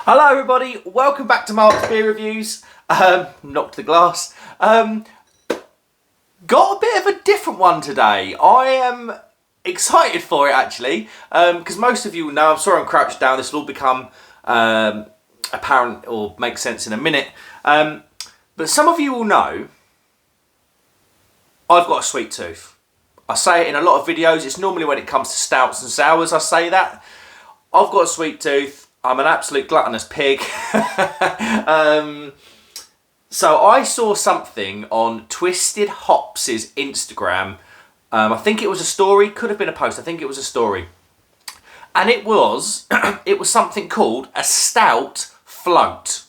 Hello everybody, welcome back to Mark's Beer Reviews. Knocked the glass. Got a bit of a different one today. I am excited for it actually, because most of you know, I'm sorry I'm crouched down, this will all become apparent or make sense in a minute. But some of you will know, I've got a sweet tooth. I say it in a lot of videos, it's normally when it comes to stouts and sours I say that. I've got a sweet tooth. I'm an absolute gluttonous pig. So I saw something on Twisted Hops' Instagram. I think it was a story, could have been a post, I think it was a story. And it was, it was something called a Stout Float.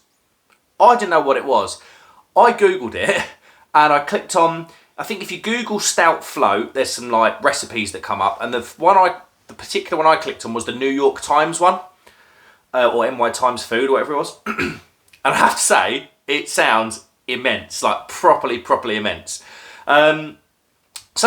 I didn't know what it was. I Googled it and I clicked on, I think if you Google Stout Float, there's some like recipes that come up. And the particular one I clicked on was the New York Times one. Or NY Times Food, or whatever it was. And I have to say, it sounds immense, like properly immense. Some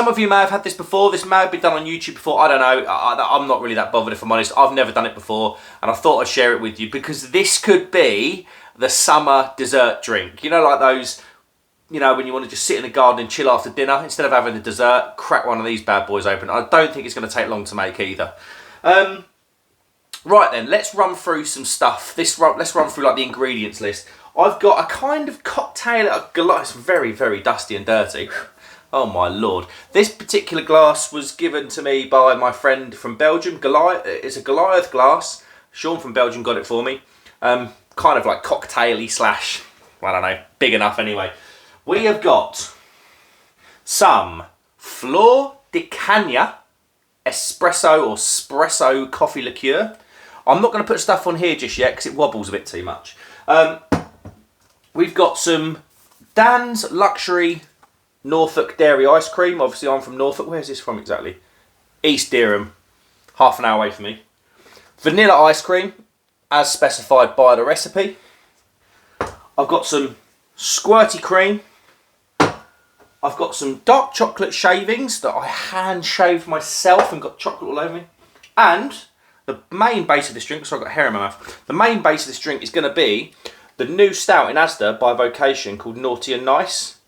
of you may have had this before, this may have been done on YouTube before, I don't know, I'm not really that bothered if I'm honest, I've never done it before, and I thought I'd share it with you, because this could be the summer dessert drink. You know, like those, you know, when you want to just sit in the garden and chill after dinner, instead of having a dessert, crack one of these bad boys open. I don't think it's going to take long to make either. Right then, let's run through some stuff. Let's run through like the ingredients list. I've got a kind of cocktail, it's very, very dusty and dirty. Oh my lord. This particular glass was given to me by my friend from Belgium, Goliath. It's a Goliath glass. Sean from Belgium got it for me. Kind of like cocktail-y slash, I don't know, big enough anyway. We have got some Flor de Cana espresso or espresso coffee liqueur. I'm not going to put stuff on here just yet because it wobbles a bit too much. We've got some Dan's Luxury Norfolk Dairy Ice Cream. Obviously I'm from Norfolk. Where's this from exactly? East Dereham. Half an hour away from me. Vanilla ice cream as specified by the recipe. I've got some squirty cream. I've got some dark chocolate shavings that I hand shaved myself and got chocolate all over me. And the main base of this drink, sorry I've got hair in my mouth. The main base of this drink is going to be the new stout in Asda by Vocation called Naughty and Nice.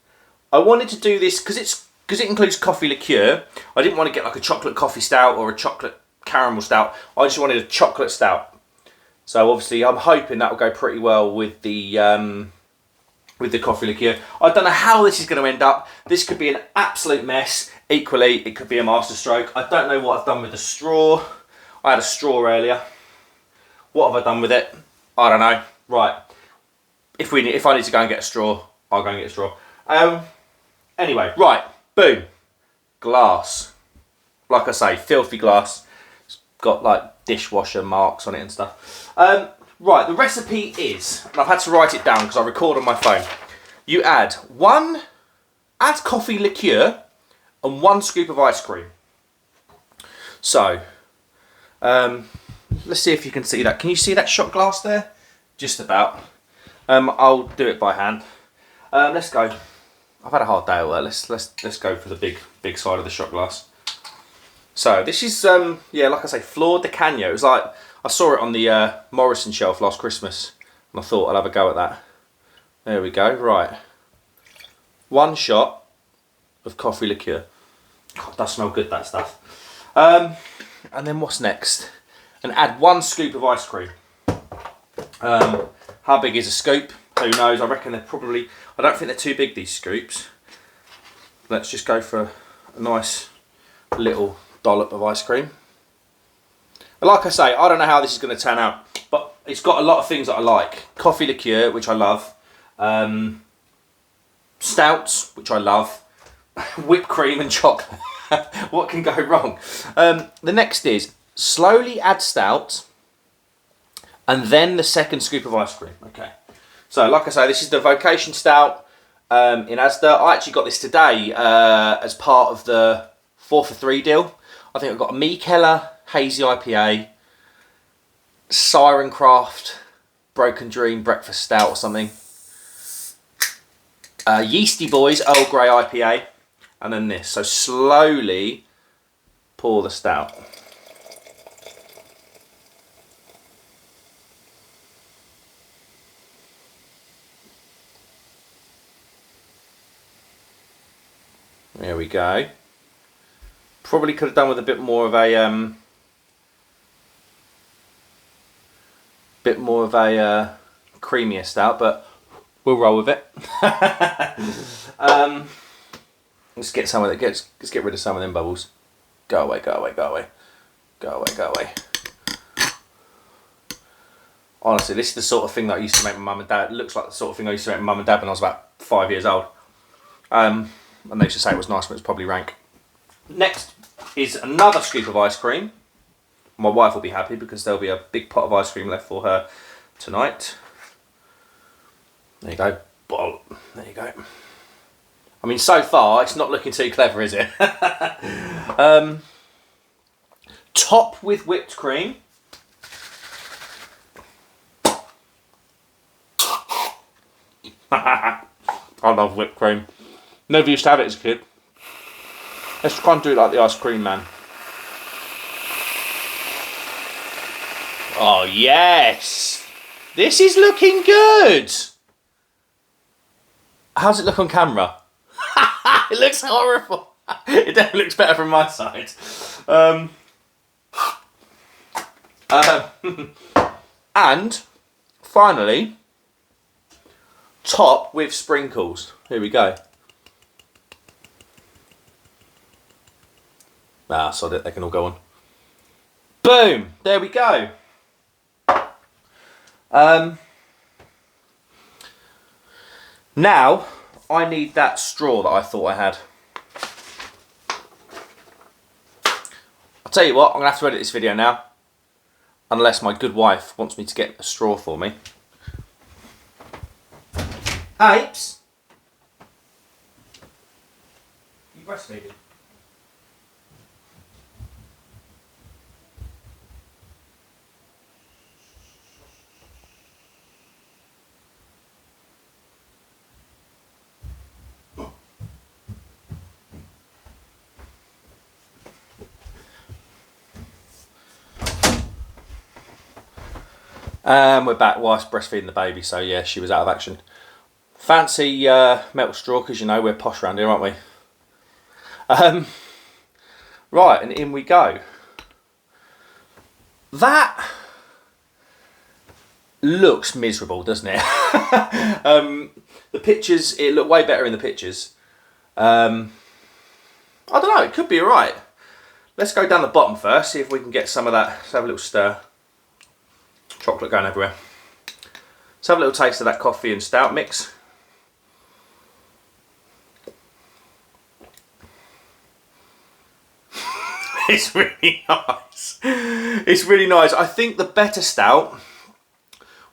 I wanted to do this because it includes coffee liqueur. I didn't want to get like a chocolate coffee stout or a chocolate caramel stout. I just wanted a chocolate stout. So obviously I'm hoping that will go pretty well with the coffee liqueur. I don't know how this is going to end up. This could be an absolute mess. Equally, it could be a masterstroke. I don't know what I've done with the straw. I had a straw earlier. What have I done with it? I don't know. Right. If I need to go and get a straw, I'll go and get a straw. Anyway, right. Boom. Glass. Like I say, filthy glass. It's got like dishwasher marks on it and stuff. Right, the recipe is, and I've had to write it down because I record on my phone. You add coffee liqueur and 1 scoop of ice cream. So, let's see if you can see that. Can you see that shot glass there? Just about. I'll do it by hand. Let's go. I've had a hard day at work. Let's go for the big side of the shot glass. So this is yeah, like I say, Flor de Cana. It was like I saw it on the Morrison shelf last Christmas, and I thought I'll have a go at that. There we go. Right, 1 shot of coffee liqueur. God, that smells good, that stuff. And then what's next? And add 1 scoop of ice cream. How big is a scoop? Who knows? I reckon they're probably, I don't think they're too big, these scoops. Let's just go for a nice little dollop of ice cream. But like I say, I don't know how this is going to turn out, but it's got a lot of things that I like. Coffee liqueur, which I love. Stouts, which I love. Whipped cream and chocolate. What can go wrong? The next is slowly add stout and then the 2nd scoop of ice cream. Okay. So like I say, this is the Vocation Stout in Asda. I actually got this today as part of the 4 for 3 deal. I think I've got a Mikkeller Hazy IPA, Siren Craft Broken Dream Breakfast Stout or something, Yeasty Boys Earl Grey IPA, and then this. So slowly pour the stout. There we go. Probably could have done with a bit more of a creamier stout, but we'll roll with it. Let's get some of it. Let's get rid of some of them bubbles. Go away, go away, go away, go away, go away. Honestly, this is the sort of thing that I used to make my mum and dad. It looks like the sort of thing I used to make my mum and dad when I was about 5 years old. And they used to say it was nice, but it's probably rank. Next is another scoop of ice cream. My wife will be happy because there'll be a big pot of ice cream left for her tonight. There you go. Bottle. There you go. I mean, so far, it's not looking too clever, is it? Top with whipped cream. I love whipped cream. Never used to have it as a kid. Let's try and do it like the ice cream man. Oh, yes. This is looking good. How's it look on camera? It looks horrible. It definitely looks better from my side. And finally, top with sprinkles. Here we go. Ah, sod it, they can all go on. Boom! There we go. Now, I need that straw that I thought I had. I'll tell you what, I'm going to have to edit this video now. Unless my good wife wants me to get a straw for me. Apes? You breastfeeding? We're back whilst breastfeeding the baby, so yeah, she was out of action. Fancy metal straw, because you know we're posh around here, aren't we? Right, and in we go. That looks miserable, doesn't it? The pictures, it looked way better in the pictures. I don't know, it could be alright. Let's go down the bottom first, see if we can get some of that. Let's have a little stir. Chocolate going everywhere. Let's have a little taste of that coffee and stout mix. It's really nice. It's really nice. I think the better stout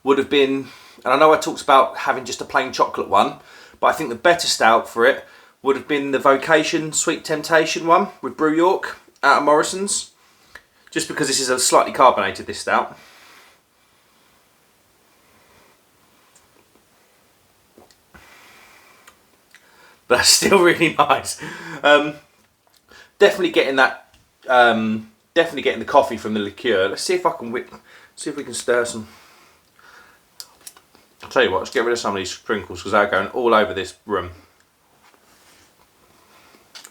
would have been, and I know I talked about having just a plain chocolate one, but I think the better stout for it would have been the Vocation Sweet Temptation one with Brew York out of Morrison's. Just because this is a slightly carbonated, this stout. But that's still really nice. Definitely getting that. Definitely getting the coffee from the liqueur. Let's see if I can see if we can stir some. I'll tell you what. Let's get rid of some of these sprinkles because they're going all over this room.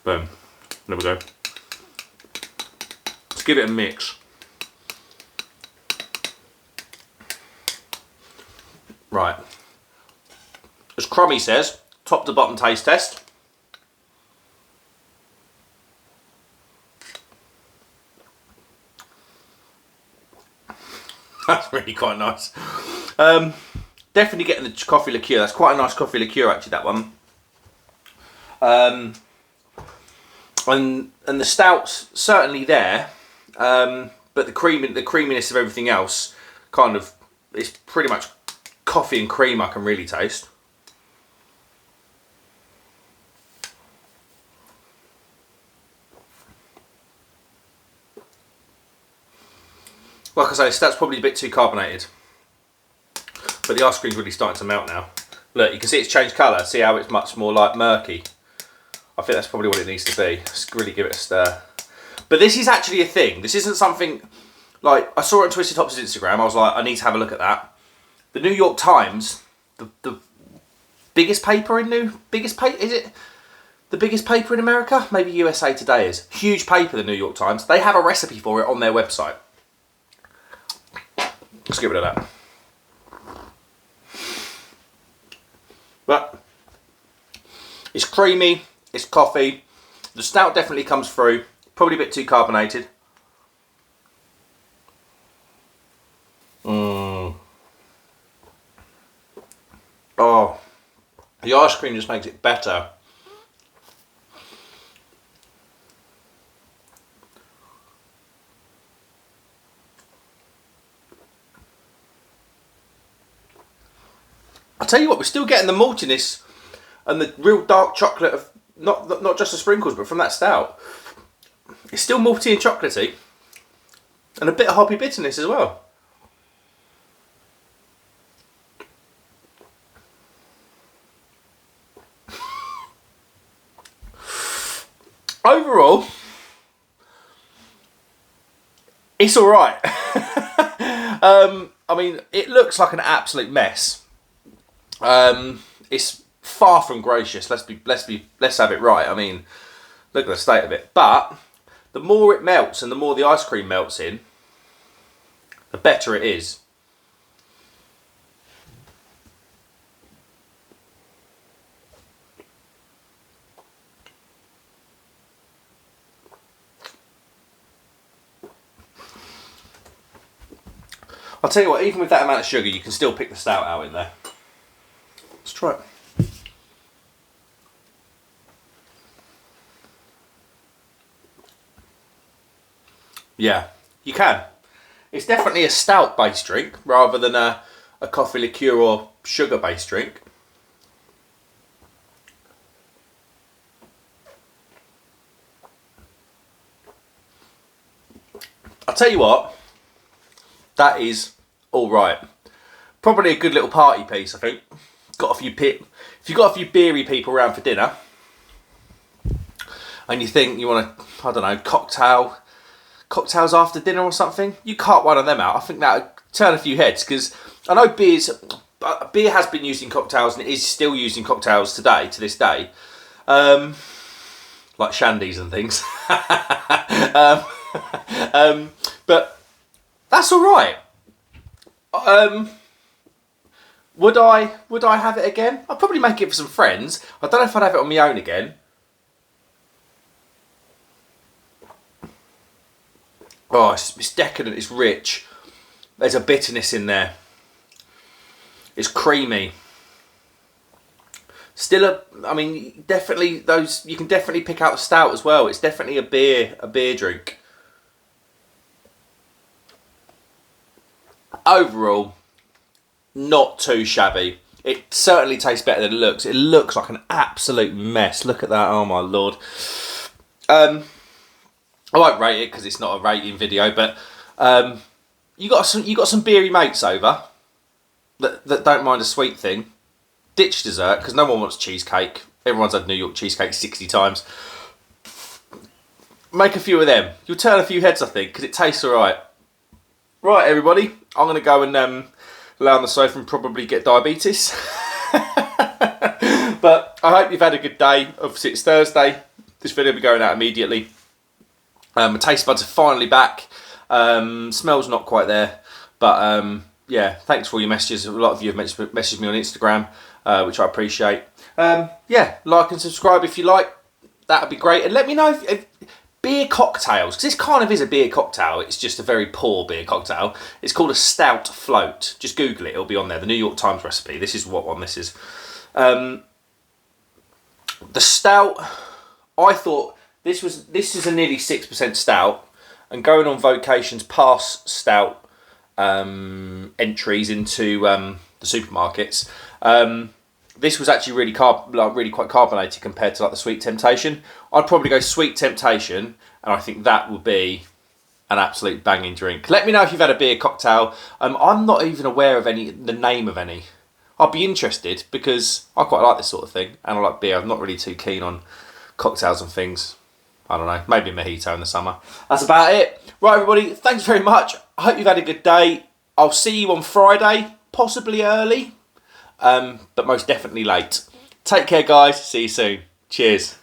Boom. There we go. Let's give it a mix. Right. As Crummy says. Top to bottom taste test. That's really quite nice. Definitely getting the coffee liqueur. That's quite a nice coffee liqueur actually, that one. And the stout's certainly there, but the creaminess of everything else kind of is pretty much coffee and cream I can really taste. Like I say, that's probably a bit too carbonated. But the ice cream's really starting to melt now. Look, you can see it's changed colour. See how it's much more like murky? I think that's probably what it needs to be. Let's really give it a stir. But this is actually a thing. This isn't something, like, I saw it on Twisted Hops' Instagram. I was like, I need to have a look at that. The New York Times, the biggest paper in is it? the biggest paper in America? Maybe USA Today is. Huge paper, the New York Times. They have a recipe for it on their website. Let's get rid of that. But it's creamy, it's coffee. The stout definitely comes through. Probably a bit too carbonated. Oh, the ice cream just makes it better. I'll tell you what, we're still getting the maltiness and the real dark chocolate of not just the sprinkles, but from that stout. It's still malty and chocolatey, and a bit of hoppy bitterness as well. Overall, it's all right. I mean, it looks like an absolute mess. It's far from gracious. Let's have it right. I mean, look at the state of it. But the more it melts and the more the ice cream melts in, the better it is. I'll tell you what, even with that amount of sugar, you can still pick the stout out in there. Let's try it. Yeah, you can. It's definitely a stout based drink rather than a coffee liqueur or sugar based drink. I'll tell you what, that is all right. Probably a good little party piece, I think. If you've got a few beery people around for dinner, and you think you want to, I don't know, cocktails after dinner or something, you cart one of them out. I think that would turn a few heads, because I know beer has been used in cocktails and it is still used in cocktails today, to this day, like shandies and things. But that's all right. Would I have it again? I'd probably make it for some friends. I don't know if I'd have it on my own again. Oh, it's decadent, it's rich. There's a bitterness in there. It's creamy. Still I mean, definitely you can definitely pick out the stout as well. It's definitely a beer drink. Overall, not too shabby. It certainly tastes better than it looks. It looks like an absolute mess. Look at that, oh my lord. I won't rate it because it's not a rating video, but you got some beery mates over that don't mind a sweet thing. Ditch dessert, because no one wants cheesecake. Everyone's had New York cheesecake 60 times. Make a few of them. You'll turn a few heads, I think, because it tastes alright. Right, everybody, I'm going to go and lay on the sofa and probably get diabetes. But I hope you've had a good day. Obviously, it's Thursday. This video will be going out immediately. My taste buds are finally back. Smell's not quite there. But yeah, thanks for all your messages. A lot of you have messaged me on Instagram, which I appreciate. Yeah, like and subscribe if you like. That would be great. And let me know if beer cocktails, because this kind of is a beer cocktail. It's just a very poor beer cocktail. It's called a Stout Float. Just Google it. It'll be on there. The New York Times recipe. This is what one this is. The stout, I thought this is a nearly 6% stout, and going on Vocation's past stout entries into the supermarkets, this was actually really quite carbonated compared to like the Sweet Temptation. I'd probably go Sweet Temptation, and I think that would be an absolute banging drink. Let me know if you've had a beer cocktail. I'm not even aware of the name of any. I'd be interested because I quite like this sort of thing, and I like beer. I'm not really too keen on cocktails and things. I don't know, maybe a mojito in the summer. That's about it. Right, everybody, thanks very much. I hope you've had a good day. I'll see you on Friday, possibly early, but most definitely late. Take care, guys. See you soon. Cheers.